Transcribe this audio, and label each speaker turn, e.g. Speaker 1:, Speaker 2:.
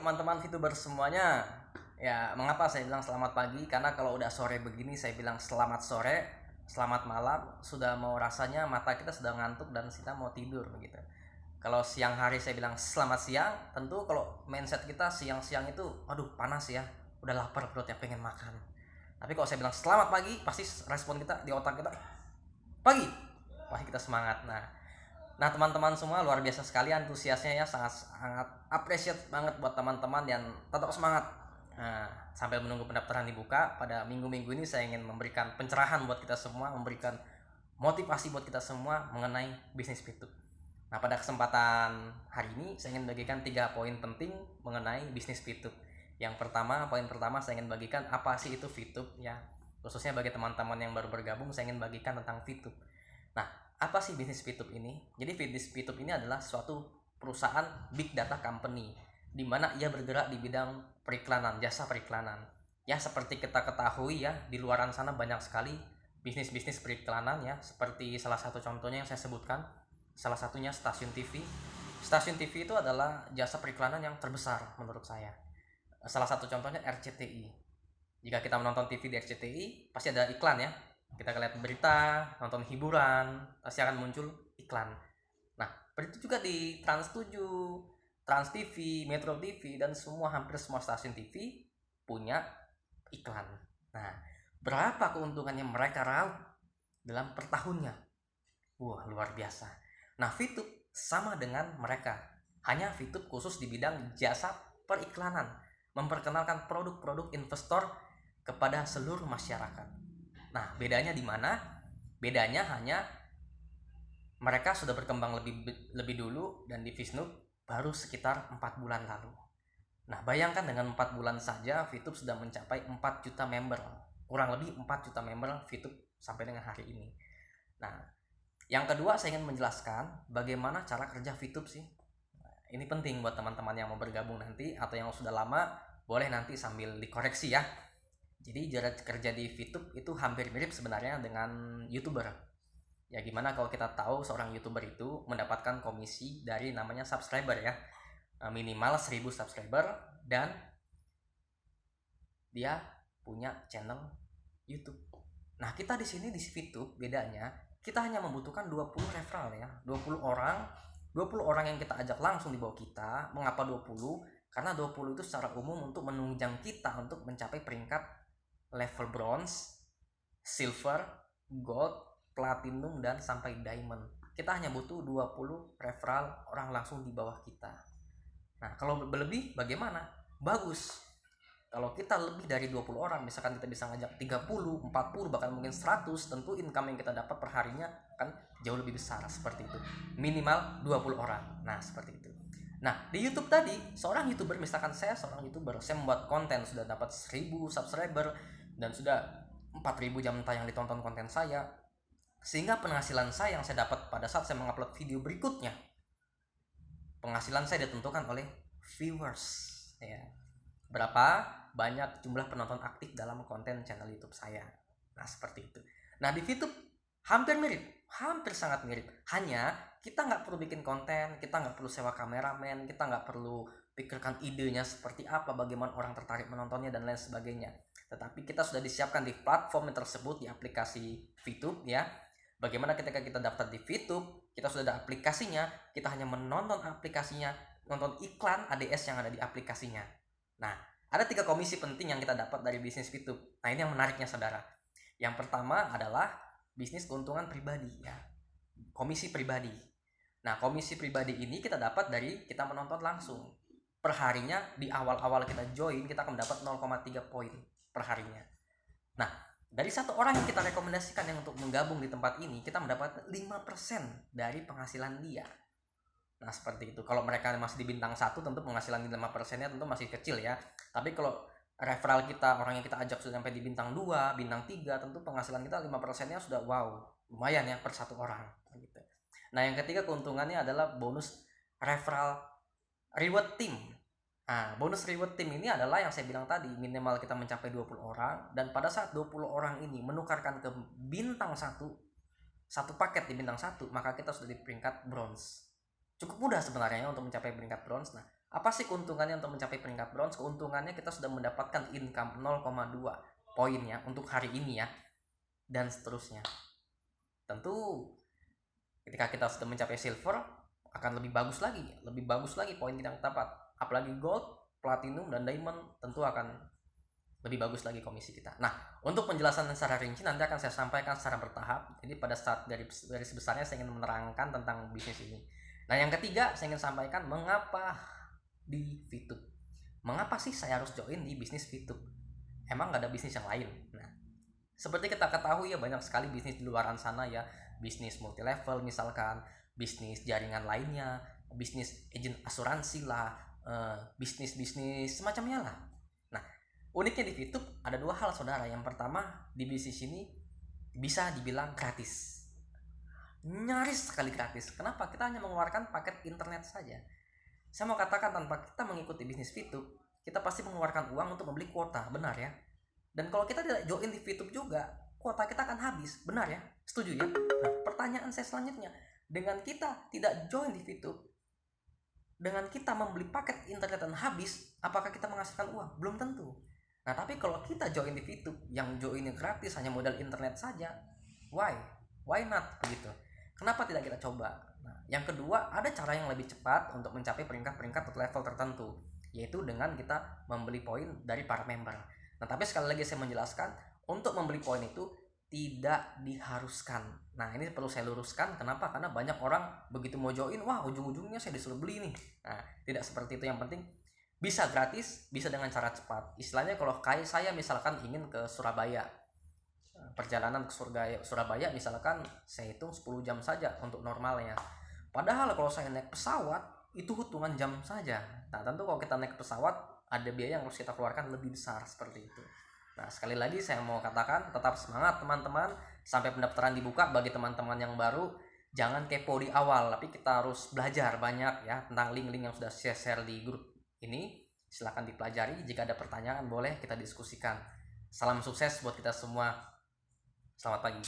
Speaker 1: teman-teman VTuber semuanya. Ya, mengapa saya bilang selamat pagi? Karena kalau udah sore begini saya bilang selamat sore, selamat malam. Sudah mau rasanya mata kita sudah ngantuk dan kita mau tidur begitu. Kalau siang hari saya bilang selamat siang, tentu kalau mindset kita siang-siang itu aduh panas ya, udah lapar perutnya pengen makan. Tapi kalau saya bilang selamat pagi, pasti respon kita di otak kita pagi. Pasti kita semangat. Nah, teman-teman semua luar biasa sekali antusiasnya ya, sangat sangat appreciate banget buat teman-teman yang tetap semangat. Nah, sambil menunggu pendaftaran dibuka pada minggu-minggu ini saya ingin memberikan pencerahan buat kita semua, memberikan motivasi buat kita semua mengenai bisnis Fitup. Nah, pada kesempatan hari ini saya ingin bagikan 3 poin penting mengenai bisnis Fitup. Yang pertama, poin pertama saya ingin bagikan apa sih itu Fitup ya. Khususnya bagi teman-teman yang baru bergabung, saya ingin bagikan tentang Fitup. Nah, apa sih bisnis Fitup ini? Jadi bisnis Fitup ini adalah suatu perusahaan big data company di mana ia bergerak di bidang periklanan, jasa periklanan. Ya, seperti kita ketahui ya, di luaran sana banyak sekali bisnis-bisnis periklanan ya, seperti salah satu contohnya yang saya sebutkan, salah satunya stasiun TV. Stasiun TV itu adalah jasa periklanan yang terbesar menurut saya. Salah satu contohnya RCTI. Jika kita menonton TV di RCTI, pasti ada iklan ya. Kita lihat berita, nonton hiburan, pasti akan muncul iklan. Nah, begitu juga di Trans 7, Trans TV, Metro TV, dan hampir semua stasiun TV punya iklan. Nah, berapa keuntungan yang mereka raup dalam per tahunnya? Wah, luar biasa. Nah, Fitup sama dengan mereka. Hanya Fitup khusus di bidang jasa periklanan, memperkenalkan produk-produk investor kepada seluruh masyarakat. Nah, bedanya di mana? Bedanya hanya mereka sudah berkembang lebih dulu dan di Fitup baru sekitar 4 bulan lalu. Nah, bayangkan dengan 4 bulan saja Fitup sudah mencapai 4 juta member. Kurang lebih 4 juta member Fitup sampai dengan hari ini. Nah, yang kedua saya ingin menjelaskan bagaimana cara kerja Fitup sih. Nah, ini penting buat teman-teman yang mau bergabung nanti atau yang sudah lama, boleh nanti sambil dikoreksi ya. Jadi jarak kerja di Fitup itu hampir mirip sebenarnya dengan YouTuber. Ya, gimana kalau kita tahu seorang YouTuber itu mendapatkan komisi dari namanya subscriber ya. Minimal 1000 subscriber dan dia punya channel YouTube. Nah, kita di sini di Fitup bedanya kita hanya membutuhkan 20 referral ya. 20 orang yang kita ajak langsung di bawah kita. Mengapa 20? Karena 20 itu secara umum untuk menunjang kita untuk mencapai peringkat level bronze, silver, gold, platinum, dan sampai diamond. Kita hanya butuh 20 referral orang langsung di bawah kita. Nah, kalau berlebih bagaimana? Bagus. Kalau kita lebih dari 20 orang, misalkan kita bisa ngajak 30, 40, bahkan mungkin 100, tentu income yang kita dapat perharinya kan jauh lebih besar seperti itu. Minimal 20 orang. Nah, seperti itu. Nah, di YouTube tadi, seorang YouTuber, misalkan saya seorang YouTuber, saya membuat konten sudah dapat 1000 subscriber dan sudah 4000 jam tayang ditonton konten saya, sehingga penghasilan saya yang saya dapat pada saat saya mengupload video berikutnya, penghasilan saya ditentukan oleh viewers ya, berapa banyak jumlah penonton aktif dalam konten channel YouTube saya. Nah, seperti itu. Nah, di Fitup hampir mirip, hampir sangat mirip, hanya kita nggak perlu bikin konten, kita nggak perlu sewa kameramen, kita nggak perlu pikirkan idenya seperti apa, bagaimana orang tertarik menontonnya dan lain sebagainya. Tetapi kita sudah disiapkan di platform tersebut, di aplikasi Fitup ya. Bagaimana ketika kita daftar di Fitup, kita sudah ada aplikasinya, kita hanya menonton aplikasinya, nonton iklan ADS yang ada di aplikasinya. Nah, ada 3 komisi penting yang kita dapat dari bisnis Fitup. Nah, ini yang menariknya saudara. Yang pertama adalah bisnis keuntungan pribadi ya. Komisi pribadi. Nah, komisi pribadi ini kita dapat dari kita menonton langsung. Perharinya di awal-awal kita join, kita akan mendapat 0,3 poin perharinya. Nah, dari satu orang yang kita rekomendasikan yang untuk menggabung di tempat ini, kita mendapat 5% dari penghasilan dia. Nah, seperti itu. Kalau mereka masih di bintang 1, tentu penghasilan 5%-nya tentu masih kecil ya. Tapi kalau referral kita, orang yang kita ajak sudah sampai di bintang 2, bintang 3, tentu penghasilan kita 5%-nya sudah wow, lumayan ya per satu orang gitu. Nah, yang ketiga keuntungannya adalah bonus referral reward team. Nah, bonus reward team ini adalah yang saya bilang tadi, minimal kita mencapai 20 orang, dan pada saat 20 orang ini menukarkan ke bintang 1, satu paket di bintang 1, maka kita sudah di peringkat bronze. Cukup mudah sebenarnya untuk mencapai peringkat bronze. Nah, Apa sih keuntungannya untuk mencapai peringkat bronze? Keuntungannya kita sudah mendapatkan income 0,2 poin ya untuk hari ini ya, dan seterusnya. Tentu ketika kita sudah mencapai silver akan lebih bagus lagi poin kita dapat. Apalagi gold, platinum, dan diamond tentu akan lebih bagus lagi komisi kita. Nah, untuk penjelasan secara rinci nanti akan saya sampaikan secara bertahap. Jadi pada saat dari sebesarnya saya ingin menerangkan tentang bisnis ini. Nah, yang ketiga saya ingin sampaikan mengapa di VTube. Mengapa sih saya harus join di bisnis VTube? Emang nggak ada bisnis yang lain? Nah, seperti kita ketahui ya, banyak sekali bisnis di luaran sana ya. Bisnis multi level misalkan, bisnis jaringan lainnya, bisnis agent asuransi lah, bisnis semacamnya lah. Nah, uniknya di VTube ada dua hal saudara. Yang pertama, di bisnis ini bisa dibilang gratis, nyaris sekali gratis. Kenapa? Kita hanya mengeluarkan paket internet saja. Saya mau katakan, tanpa kita mengikuti bisnis VTube, kita pasti mengeluarkan uang untuk membeli kuota, benar ya? Dan kalau kita tidak join di VTube juga, kuota kita akan habis, benar ya? Setuju ya? Nah, pertanyaan saya selanjutnya, dengan kita tidak join di VTube, dengan kita membeli paket internet dan habis, apakah kita menghasilkan uang? Belum tentu. Nah, tapi kalau kita join di VTube, yang joinnya gratis, hanya modal internet saja, why not begitu? Kenapa tidak kita coba? Nah, yang kedua, ada cara yang lebih cepat untuk mencapai peringkat-peringkat atau level tertentu, yaitu dengan kita membeli poin dari para member. Nah, tapi sekali lagi saya menjelaskan, untuk membeli poin itu tidak diharuskan. Nah, ini perlu saya luruskan. Kenapa? Karena banyak orang begitu mau join, wah ujung-ujungnya saya disuruh beli nih. Nah, tidak seperti itu. Yang penting bisa gratis, bisa dengan cara cepat. Istilahnya kalau kayak saya misalkan ingin ke Surabaya, perjalanan ke Surabaya misalkan saya hitung 10 jam saja untuk normalnya. Padahal kalau saya naik pesawat itu hitungan jam saja. Nah, tentu kalau kita naik pesawat ada biaya yang harus kita keluarkan lebih besar seperti itu. Nah, sekali lagi saya mau katakan, tetap semangat teman-teman, sampai pendaftaran dibuka. Bagi teman-teman yang baru, jangan kepo di awal, tapi kita harus belajar banyak ya tentang link-link yang sudah saya share di grup ini. Silahkan dipelajari, jika ada pertanyaan boleh kita diskusikan. Salam sukses buat kita semua. Selamat pagi.